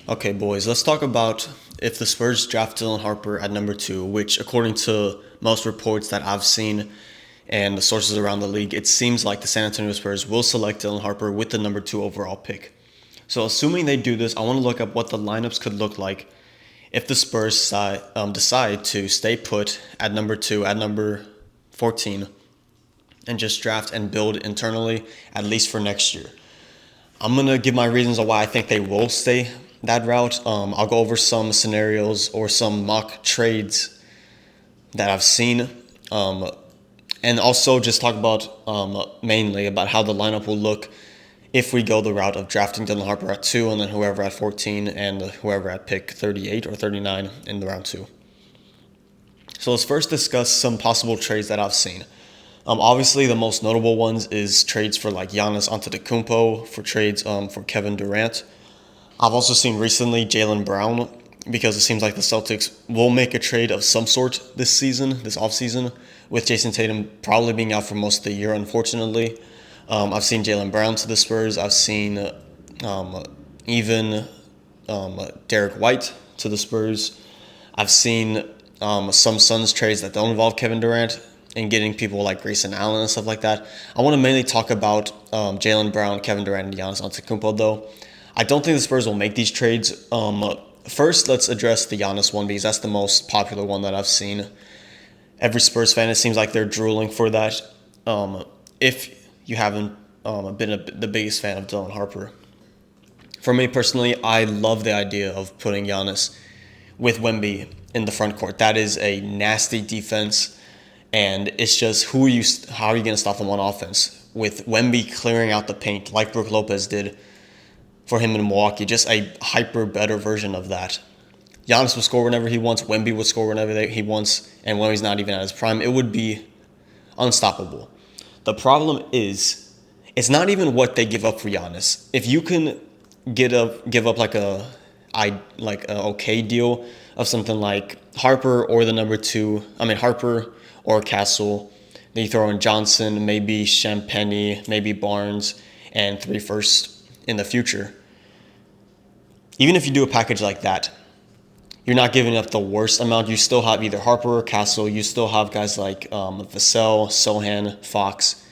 Okay, boys, let's talk about if the Spurs draft Dylan Harper at number 2, which, according to most reports that I've seen and the sources around the league, it seems like the San Antonio Spurs will select Dylan Harper with the number 2 overall pick. So, assuming they do this, I want to look up what the lineups could look like if the Spurs decide to stay put at number 2, at number 14, and just draft and build internally, at least for next year. I'm going to give my reasons on why I think they will stay that route. I'll go over some scenarios or some mock trades that I've seen. And also just talk about mainly about how the lineup will look if we go the route of drafting Dylan Harper at 2 and then whoever at 14 and whoever at pick 38 or 39 in the round 2. So let's first discuss some possible trades that I've seen. Obviously, the most notable ones is trades for like Giannis Antetokounmpo, for trades for Kevin Durant. I've also seen recently Jaylen Brown, because it seems like the Celtics will make a trade of some sort this season, this offseason, with Jason Tatum probably being out for most of the year, unfortunately. I've seen Jaylen Brown to the Spurs. I've seen even Derek White to the Spurs. I've seen some Suns trades that don't involve Kevin Durant and getting people like Grayson Allen and stuff like that. I want to mainly talk about Jaylen Brown, Kevin Durant, and Giannis Antetokounmpo, though. I don't think the Spurs will make these trades. First, let's address the Giannis one because that's the most popular one that I've seen. Every Spurs fan, it seems like they're drooling for that. If you haven't been the biggest fan of Dylan Harper. For me personally, I love the idea of putting Giannis with Wemby in the front court. That is a nasty defense, and it's just how are you going to stop them on offense? With Wemby clearing out the paint like Brook Lopez did for him in Milwaukee, just a hyper better version of that. Giannis would score whenever he wants. Wemby would score whenever he wants, and when he's not even at his prime, it would be unstoppable. The problem is, it's not even what they give up for Giannis. If you can give up like a okay deal of something like Harper or the number 2, Harper or Castle, then you throw in Johnson, maybe Champagnie, maybe Barnes, and 3 firsts in the future. Even if you do a package like that, you're not giving up the worst amount. You still have either Harper or Castle. You still have guys like Vassell, Sohan, Fox.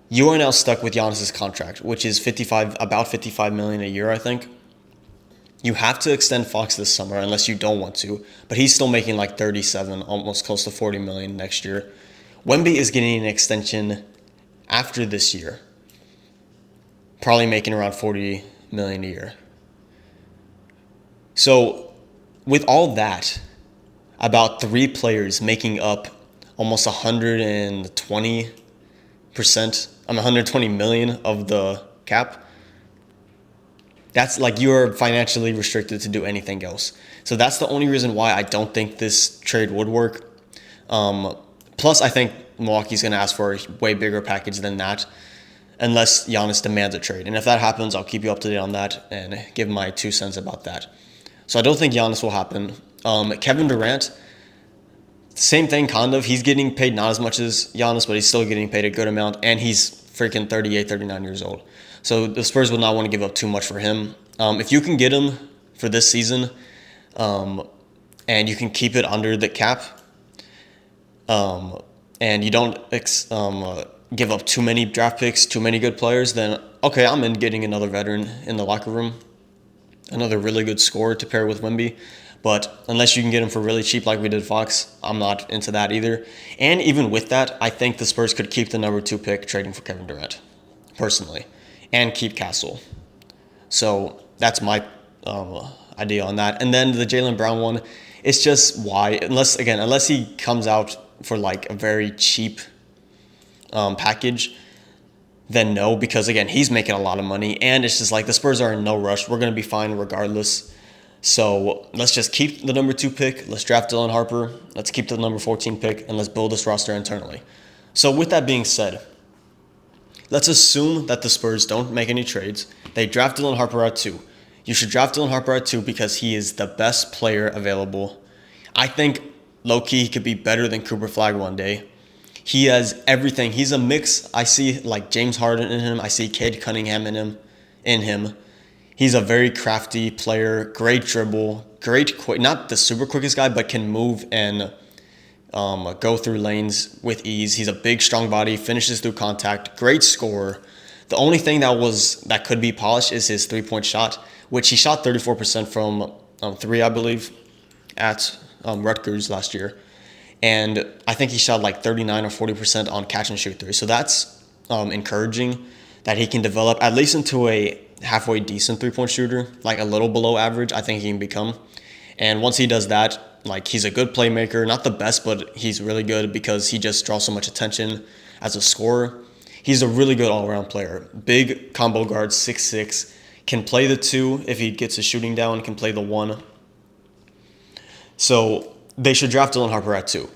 You are now stuck with Giannis's contract, which is about $55 million a year, I think. You have to extend Fox this summer unless you don't want to, but he's still making like 37, almost close to 40 million next year. Wemby is getting an extension after this year, probably making around 40 million a year. So with all that, about 3 players making up almost 120 million of the cap, that's like you're financially restricted to do anything else. So that's the only reason why I don't think this trade would work. Plus, I think Milwaukee's going to ask for a way bigger package than that, unless Giannis demands a trade. And if that happens, I'll keep you up to date on that and give my 2 cents about that. So I don't think Giannis will happen. Kevin Durant, same thing, kind of. He's getting paid not as much as Giannis, but he's still getting paid a good amount, and he's freaking 38, 39 years old. So the Spurs will not want to give up too much for him. If you can get him for this season, and you can keep it under the cap, and you don't give up too many draft picks, too many good players, then okay, I'm in getting another veteran in the locker room, another really good scorer to pair with Wemby. But unless you can get him for really cheap like we did Fox, I'm not into that either. And even with that, I think the Spurs could keep the number 2 pick trading for Kevin Durant, personally, and keep Castle. So that's my idea on that. And then the Jaylen Brown one, it's just why, unless he comes out for like a very cheap package, then no, because again, he's making a lot of money, and it's just like the Spurs are in no rush. We're going to be fine regardless. So let's just keep the number 2 pick. Let's draft Dylan Harper. Let's keep the number 14 pick, and let's build this roster internally. So with that being said, let's assume that the Spurs don't make any trades. They draft Dylan Harper at 2. You should draft Dylan Harper at 2 because he is the best player available. I think low-key he could be better than Cooper Flagg one day. He has everything. He's a mix. I see like James Harden in him. I see Cade Cunningham in him. He's a very crafty player, great dribble, not the super quickest guy, but can move and go through lanes with ease. He's a big, strong body, finishes through contact, great scorer. The only thing that could be polished is his 3-point shot, which he shot 34% from three, I believe, at Rutgers last year. And I think he shot like 39 or 40% on catch and shoot three. So that's encouraging that he can develop at least into a halfway decent 3-point shooter, like a little below average, I think he can become. And once he does that, like he's a good playmaker, not the best, but he's really good because he just draws so much attention as a scorer. He's a really good all-around player. Big combo guard, 6'6", can play the 2 if he gets his shooting down, can play the 1. So they should draft Dylan Harper at 2.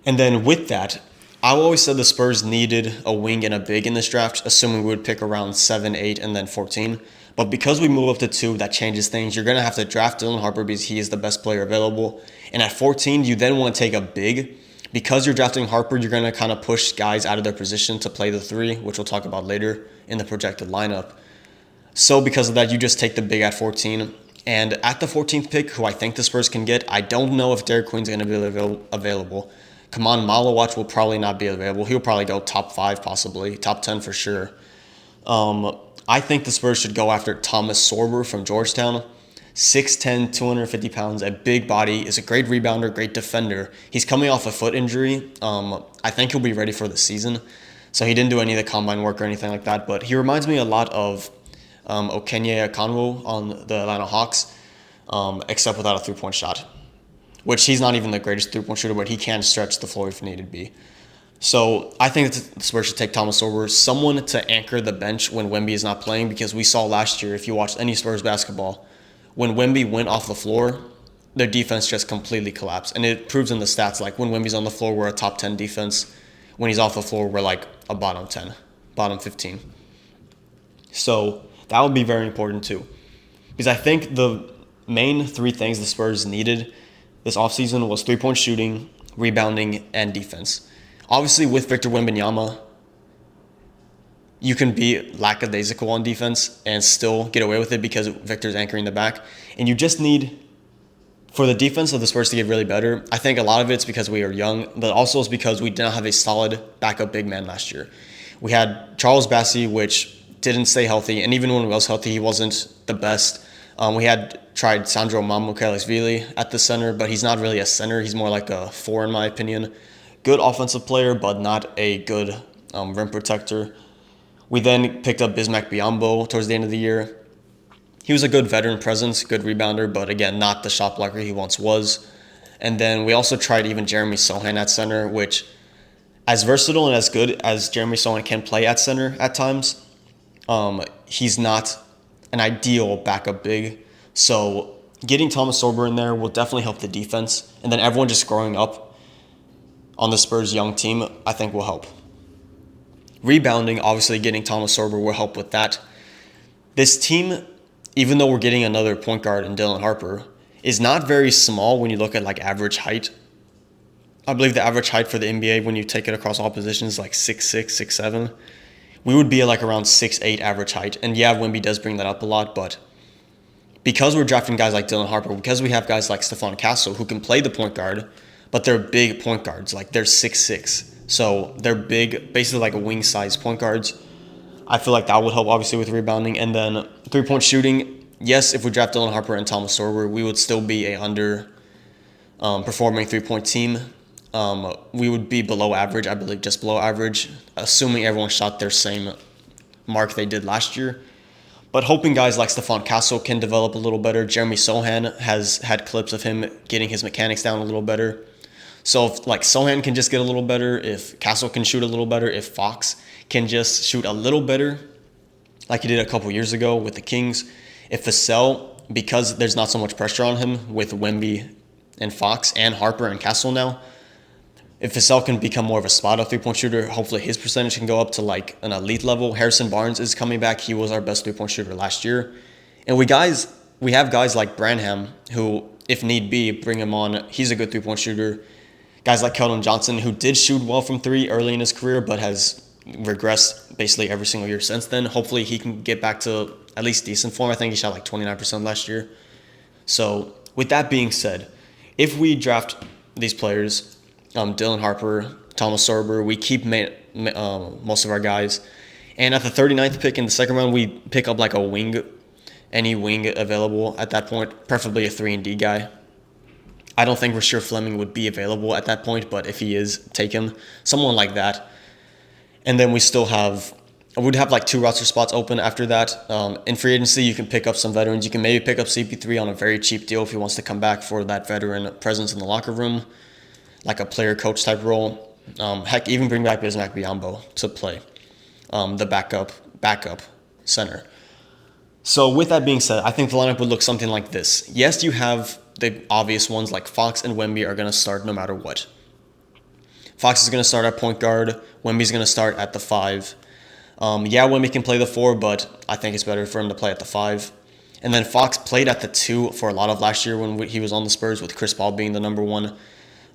And then with that, I always said the Spurs needed a wing and a big in this draft, assuming we would pick around 7, 8, and then 14. But because we move up to 2, that changes things. You're going to have to draft Dylan Harper because he is the best player available. And at 14, you then want to take a big. Because you're drafting Harper, you're going to kind of push guys out of their position to play the 3, which we'll talk about later in the projected lineup. So because of that, you just take the big at 14. And at the 14th pick, who I think the Spurs can get, I don't know if Derek Queen's going to be available. Kaman Malawatch will probably not be available. He'll probably go top 5 possibly, top 10 for sure. I think the Spurs should go after Thomas Sorber from Georgetown. 6'10", 250 pounds, a big body, is a great rebounder, great defender. He's coming off a foot injury. I think he'll be ready for the season. So he didn't do any of the combine work or anything like that, but he reminds me a lot of Okenye Akanwo on the Atlanta Hawks, except without a 3-point shot, which he's not even the greatest 3-point shooter, but he can stretch the floor if needed be. So I think the Spurs should take Thomas Sorber, someone to anchor the bench when Wemby is not playing, because we saw last year, if you watched any Spurs basketball, when Wemby went off the floor, their defense just completely collapsed. And it proves in the stats, like when Wemby's on the floor, we're a top 10 defense. When he's off the floor, we're like a bottom 10, bottom 15. So that would be very important too. Because I think the main 3 things the Spurs needed this offseason was 3-point shooting, rebounding, and defense. Obviously, with Victor Wembanyama, you can be lackadaisical on defense and still get away with it because Victor's anchoring the back. And you just need, for the defense of the Spurs to get really better, I think a lot of it's because we are young, but also it's because we did not have a solid backup big man last year. We had Charles Bassey, which didn't stay healthy, and even when he was healthy, he wasn't the best. We had tried Sandro Mamukelashvili at the center, but he's not really a center. He's more like a 4 in my opinion. Good offensive player, but not a good rim protector. We then picked up Bismack Biyombo towards the end of the year. He was a good veteran presence, good rebounder, but again, not the shot blocker he once was. And then we also tried even Jeremy Sohan at center, which, as versatile and as good as Jeremy Sohan can play at center at times, he's not an ideal backup big. So getting Thomas Sorber in there will definitely help the defense. And then everyone just growing up on the Spurs' young team, I think will help. Rebounding, obviously getting Thomas Sorber will help with that. This team, even though we're getting another point guard in Dylan Harper, is not very small when you look at like average height. I believe the average height for the NBA when you take it across all positions is like 6'6", 6'7". We would be at like around 6'8" average height. And yeah, Wemby does bring that up a lot, but because we're drafting guys like Dylan Harper, because we have guys like Stephon Castle who can play the point guard, but they're big point guards, like they're 6'6". So they're big, basically like a wing-size point guards. I feel like that would help, obviously, with rebounding. And then 3-point shooting, yes, if we draft Dylan Harper and Thomas Sorber, we would still be a performing 3-point team. We would be below average, I believe, just below average, assuming everyone shot their same mark they did last year. But hoping guys like Stephon Castle can develop a little better. Jeremy Sohan has had clips of him getting his mechanics down a little better. So if like Sohan can just get a little better, if Castle can shoot a little better, if Fox can just shoot a little better, like he did a couple years ago with the Kings, if Vassell, because there's not so much pressure on him with Wemby and Fox and Harper and Castle now, if Vassell can become more of a spot-up 3-point shooter, hopefully his percentage can go up to like an elite level. Harrison Barnes is coming back. He was our best 3-point shooter last year. And we have guys like Branham who, if need be, bring him on. He's a good 3-point shooter. Guys like Keldon Johnson, who did shoot well from 3 early in his career, but has regressed basically every single year since then. Hopefully he can get back to at least decent form. I think he shot like 29% last year. So with that being said, if we draft these players, Dylan Harper, Thomas Sorber, we keep most of our guys. And at the 39th pick in the second round, we pick up like a wing, any wing available at that point, preferably a 3-and-D guy. I don't think Rasheer Fleming would be available at that point, but if he is, take him. Someone like that. And then we'd have like 2 roster spots open after that. In free agency, you can pick up some veterans. You can maybe pick up CP3 on a very cheap deal if he wants to come back for that veteran presence in the locker room, like a player coach type role. Heck, even bring back Bismack Biyombo to play the backup center. So with that being said, I think the lineup would look something like this. Yes, you have the obvious ones like Fox and Wemby are going to start no matter what. Fox is going to start at point guard. Wemby's going to start at the 5. Wemby can play the 4, but I think it's better for him to play at the 5. And then Fox played at the 2 for a lot of last year when he was on the Spurs with Chris Paul being the number 1.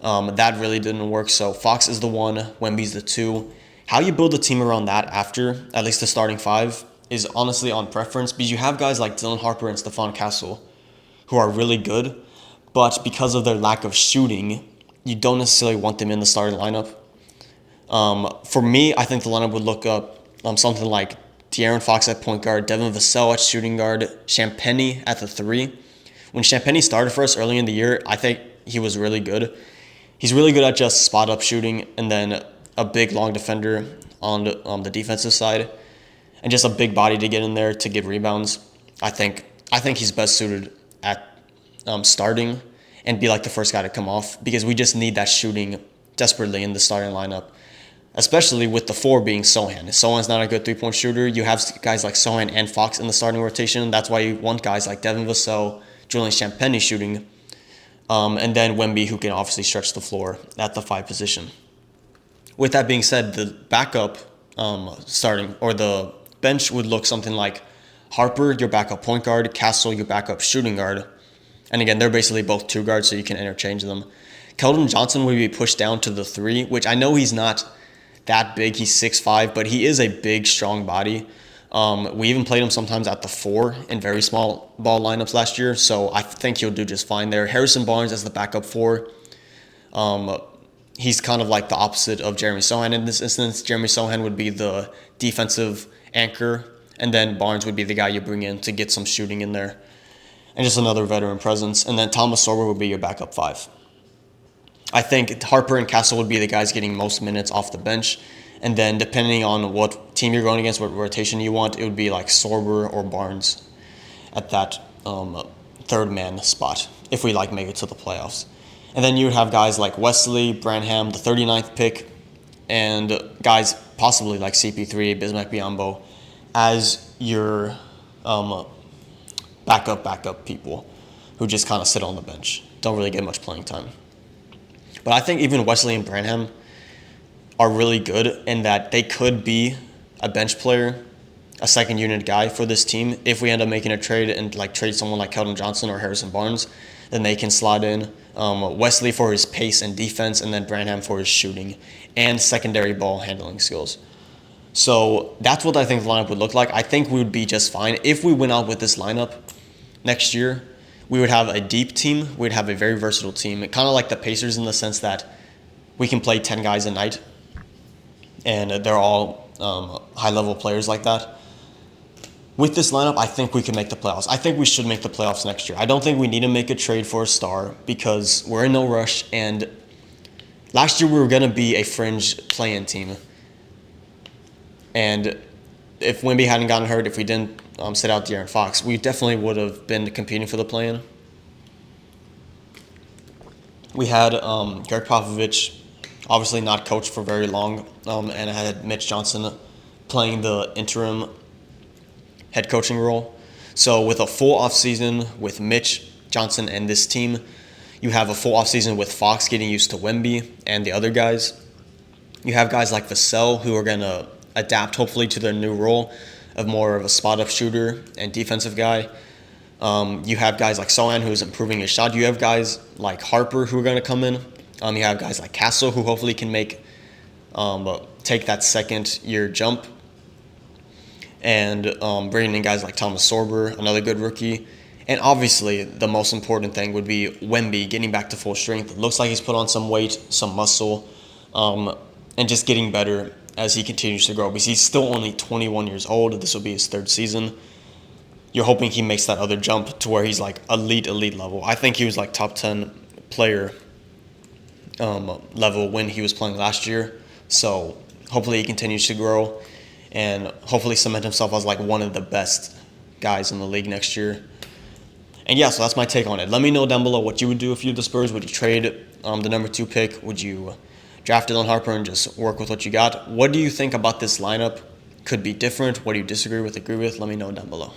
That really didn't work. So Fox is the 1, Wemby's the 2. How you build a team around that after, at least the starting 5, is honestly on preference because you have guys like Dylan Harper and Stephon Castle who are really good, but because of their lack of shooting, you don't necessarily want them in the starting lineup. For me, I think the lineup would look up something like De'Aaron Fox at point guard, Devin Vassell at shooting guard, Champagnie at the 3. When Champagnie started for us early in the year, I think he was really good. He's really good at just spot-up shooting and then a big, long defender on the defensive side and just a big body to get in there to give rebounds. I think he's best suited at starting and be like the first guy to come off because we just need that shooting desperately in the starting lineup, especially with the 4 being Sohan. Sohan's not a good three-point shooter. You have guys like Sohan and Fox in the starting rotation. That's why you want guys like Devin Vassell, Julian Champagnie shooting, and then Wemby, who can obviously stretch the floor at the 5 position. With that being said, the backup starting or the bench would look something like Harper, your backup point guard, Castle, your backup shooting guard. And again, they're basically both 2 guards, so you can interchange them. Keldon Johnson would be pushed down to the 3, which I know he's not that big. He's 6'5", but he is a big, strong body. We even played him sometimes at the 4 in very small ball lineups last year, so I think he'll do just fine there. Harrison Barnes as the backup 4. He's kind of like the opposite of Jeremy Sohan in this instance. Jeremy Sohan would be the defensive anchor, and then Barnes would be the guy you bring in to get some shooting in there. And just another veteran presence. And then Thomas Sorber would be your backup 5. I think Harper and Castle would be the guys getting most minutes off the bench. And then depending on what team you're going against, what rotation you want, it would be like Sorber or Barnes at that 3rd man spot if we make it to the playoffs. And then you would have guys like Wesley, Branham, the 39th pick, and guys possibly like CP3, Bismack Biyombo as your backup people who just kind of sit on the bench. Don't really get much playing time. But I think even Wesley and Branham are really good in that they could be a bench player, a second unit guy for this team. If we end up making a trade and trade someone like Keldon Johnson or Harrison Barnes, then they can slot in Wesley for his pace and defense, and then Branham for his shooting and secondary ball handling skills. So that's what I think the lineup would look like. I think we would be just fine. If we went out with this lineup next year, we would have a deep team. We'd have a very versatile team. Kind of like the Pacers in the sense that we can play 10 guys a night, and they're all high-level players like that. With this lineup, I think we can make the playoffs. I think we should make the playoffs next year. I don't think we need to make a trade for a star because we're in no rush, and last year we were going to be a fringe play-in team. And if Wemby hadn't gotten hurt, if we didn't sit out De'Aaron Fox, we definitely would have been competing for the play-in. We had Greg Popovich, obviously not coached for very long, and I had Mitch Johnson playing the interim head coaching role. So with a full offseason with Mitch Johnson and this team, you have a full offseason with Fox getting used to Wemby and the other guys. You have guys like Vassell who are going to adapt hopefully to their new role of more of a spot-up shooter and defensive guy. You have guys like Sohan who's improving his shot. You have guys like Harper who are going to come in. You have guys like Castle who hopefully can take that second-year jump. and bringing in guys like Thomas Sorber, another good rookie. And obviously, the most important thing would be Wemby getting back to full strength. It looks like he's put on some weight, some muscle, and just getting better as he continues to grow. Because he's still only 21 years old. This will be his third season. You're hoping he makes that other jump to where he's like elite level. I think he was like top 10 player level when he was playing last year. So hopefully he continues to grow and hopefully cement himself as like one of the best guys in the league next year. And yeah, so that's my take on it. Let me know down below what you would do if you're the Spurs. Would you trade the number 2 pick? Would you draft Dylan Harper and just work with what you got? What do you think about this lineup? Could be different. What do you disagree with, agree with? Let me know down below.